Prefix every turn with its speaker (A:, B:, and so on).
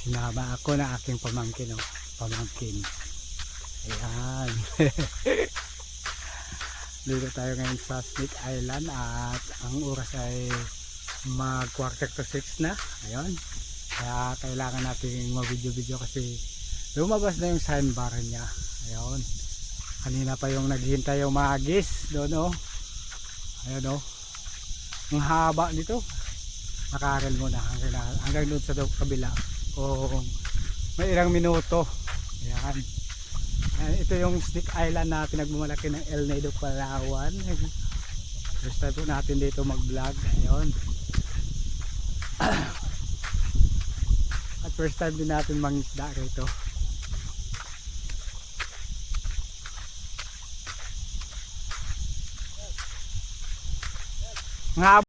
A: Sinama ako na aking pamangkin, oh. Pamangkin. Ayan. Dito tayo ngayon sa Snake Island at ang oras ay mag 5:45 na. Ayun. Kaya kailangan natin mag-video-video kasi lumabas na yung sandbar niya. Ayun. Kanina pa yung naghihintay yung mga agis doon, oh. Ayun, oh. Ang haba dito. Nakaral mo na hanggang doon sa kabila. Kung may ilang minuto. Ayan. Ito yung Snake Island na pinagmamalaki ng El Nido, Palawan. First time po natin dito mag vlog. Ayun. At first time din natin mangisda rito. Nga